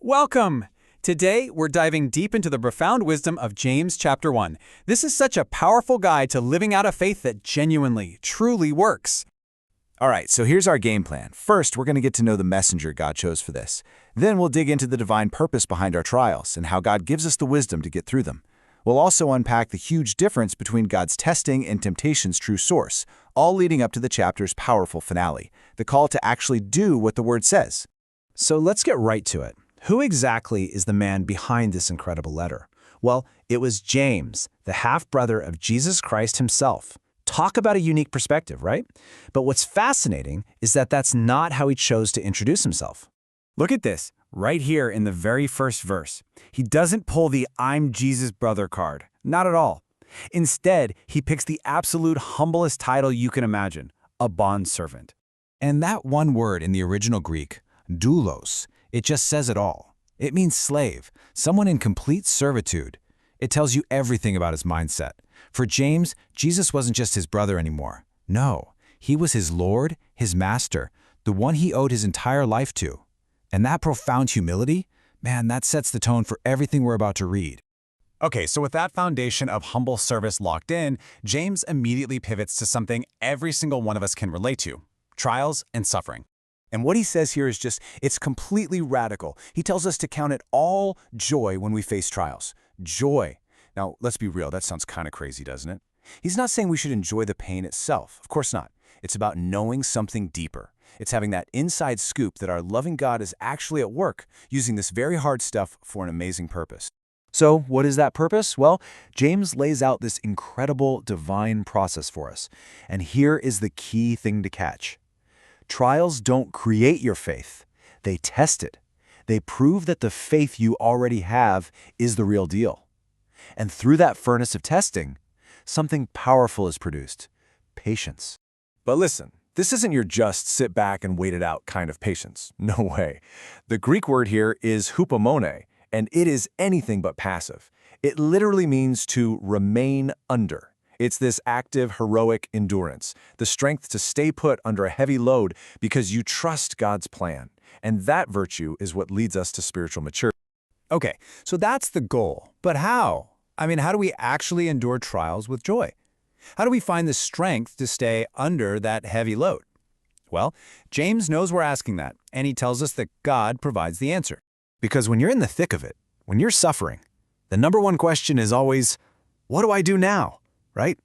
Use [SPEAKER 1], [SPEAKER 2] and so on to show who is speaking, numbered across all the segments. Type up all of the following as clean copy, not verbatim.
[SPEAKER 1] Welcome! Today, we're diving deep into the profound wisdom of James chapter 1. This is such a powerful guide to living out a faith that genuinely, truly works.
[SPEAKER 2] All right, so here's our game plan. First, we're going to get to know the messenger God chose for this. Then we'll dig into the divine purpose behind our trials and how God gives us the wisdom to get through them. We'll also unpack the huge difference between God's testing and temptation's true source, all leading up to the chapter's powerful finale, the call to actually do what the Word says.
[SPEAKER 3] So let's get right to it. Who exactly is the man behind this incredible letter? Well, it was James, the half-brother of Jesus Christ himself. Talk about a unique perspective, right? But what's fascinating is that that's not how he chose to introduce himself.
[SPEAKER 1] Look at this, right here in the very first verse. He doesn't pull the "I'm Jesus' brother" card. Not at all. Instead, he picks the absolute humblest title you can imagine, a bondservant.
[SPEAKER 2] And that one word in the original Greek, doulos, it just says it all. It means slave, someone in complete servitude. It tells you everything about his mindset. For James, Jesus wasn't just his brother anymore. No, he was his Lord, his master, the one he owed his entire life to. And that profound humility, man, that sets the tone for everything we're about to read.
[SPEAKER 1] Okay, so with that foundation of humble service locked in, James immediately pivots to something every single one of us can relate to: trials and suffering.
[SPEAKER 2] And what he says here is it's completely radical. He tells us to count it all joy when we face trials. Joy. Now, let's be real, that sounds kind of crazy, doesn't it? He's not saying we should enjoy the pain itself. Of course not. It's about knowing something deeper. It's having that inside scoop that our loving God is actually at work, using this very hard stuff for an amazing purpose. So, what is that purpose? Well, James lays out this incredible divine process for us. And here is the key thing to catch. Trials don't create your faith. They test it. They prove that the faith you already have is the real deal. And through that furnace of testing, something powerful is produced: patience. But listen, this isn't your just sit back and wait it out kind of patience. No way. The Greek word here is hupomone, and it is anything but passive. It literally means to remain under. It's this active, heroic endurance, the strength to stay put under a heavy load because you trust God's plan. And that virtue is what leads us to spiritual maturity.
[SPEAKER 1] Okay, so that's the goal. But how? How do we actually endure trials with joy? How do we find the strength to stay under that heavy load? Well, James knows we're asking that, and he tells us that God provides the answer.
[SPEAKER 2] Because when you're in the thick of it, when you're suffering, the number one question is always, what do I do now? Right?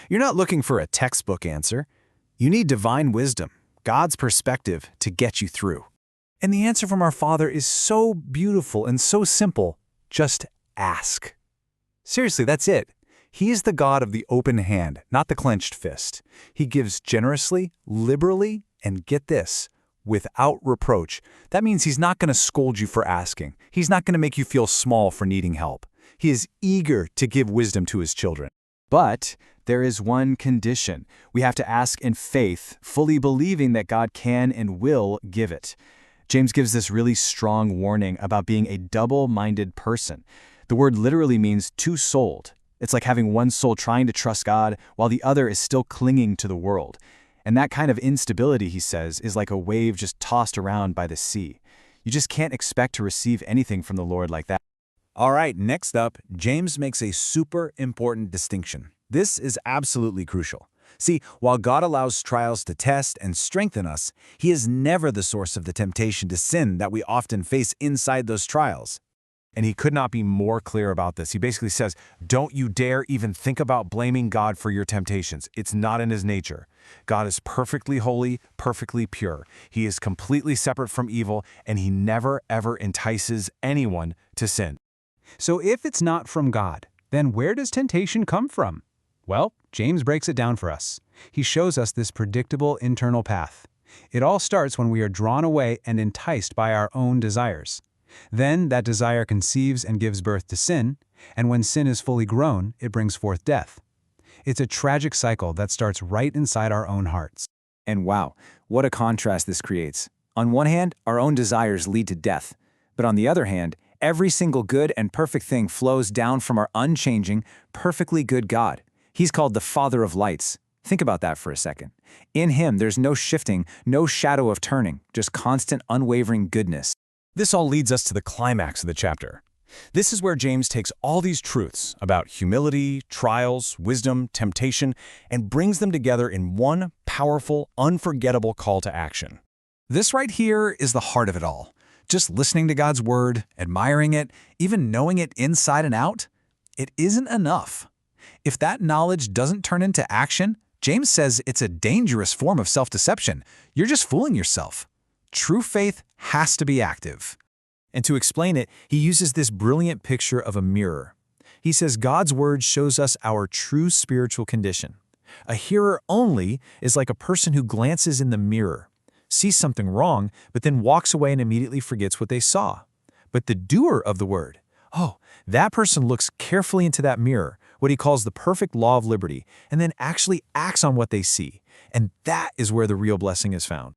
[SPEAKER 2] You're not looking for a textbook answer. You need divine wisdom, God's perspective, to get you through.
[SPEAKER 1] And the answer from our Father is so beautiful and so simple. Just ask. Seriously, that's it. He is the God of the open hand, not the clenched fist. He gives generously, liberally, and get this, without reproach. That means he's not going to scold you for asking. He's not going to make you feel small for needing help. He is eager to give wisdom to his children. But there is one condition. We have to ask in faith, fully believing that God can and will give it. James gives this really strong warning about being a double-minded person. The word literally means two-souled. It's like having one soul trying to trust God while the other is still clinging to the world. And that kind of instability, he says, is like a wave just tossed around by the sea. You just can't expect to receive anything from the Lord like that.
[SPEAKER 2] All right, next up, James makes a super important distinction. This is absolutely crucial. See, while God allows trials to test and strengthen us, He is never the source of the temptation to sin that we often face inside those trials.
[SPEAKER 1] And he could not be more clear about this. He basically says, don't you dare even think about blaming God for your temptations. It's not in his nature. God is perfectly holy, perfectly pure. He is completely separate from evil, and he never, ever entices anyone to sin. So if it's not from God, then where does temptation come from? Well, James breaks it down for us. He shows us this predictable internal path. It all starts when we are drawn away and enticed by our own desires. Then that desire conceives and gives birth to sin, and when sin is fully grown, it brings forth death. It's a tragic cycle that starts right inside our own hearts.
[SPEAKER 2] And wow, what a contrast this creates. On one hand, our own desires lead to death. But on the other hand, every single good and perfect thing flows down from our unchanging, perfectly good God. He's called the Father of lights. Think about that for a second. In Him, there's no shifting, no shadow of turning, just constant, unwavering goodness. This all leads us to the climax of the chapter. This is where James takes all these truths about humility, trials, wisdom, temptation, and brings them together in one powerful, unforgettable call to action.
[SPEAKER 1] This right here is the heart of it all. Just listening to God's word, admiring it, even knowing it inside and out, it isn't enough. If that knowledge doesn't turn into action, James says it's a dangerous form of self-deception. You're just fooling yourself. True faith has to be active.
[SPEAKER 3] And to explain it, he uses this brilliant picture of a mirror. He says God's word shows us our true spiritual condition. A hearer only is like a person who glances in the mirror, sees something wrong, but then walks away and immediately forgets what they saw. But the doer of the word, that person looks carefully into that mirror, what he calls the perfect law of liberty, and then actually acts on what they see. And that is where the real blessing is found.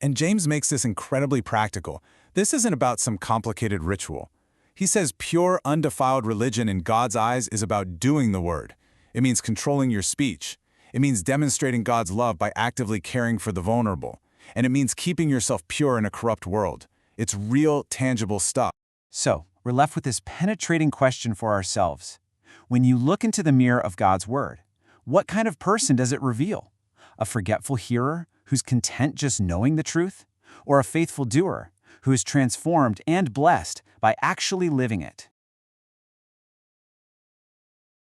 [SPEAKER 2] And James makes this incredibly practical. This isn't about some complicated ritual. He says pure, undefiled religion in God's eyes is about doing the word. It means controlling your speech. It means demonstrating God's love by actively caring for the vulnerable. And it means keeping yourself pure in a corrupt world. It's real, tangible stuff.
[SPEAKER 3] So, we're left with this penetrating question for ourselves. When you look into the mirror of God's word, what kind of person does it reveal? A forgetful hearer who's content just knowing the truth? Or a faithful doer who is transformed and blessed by actually living it?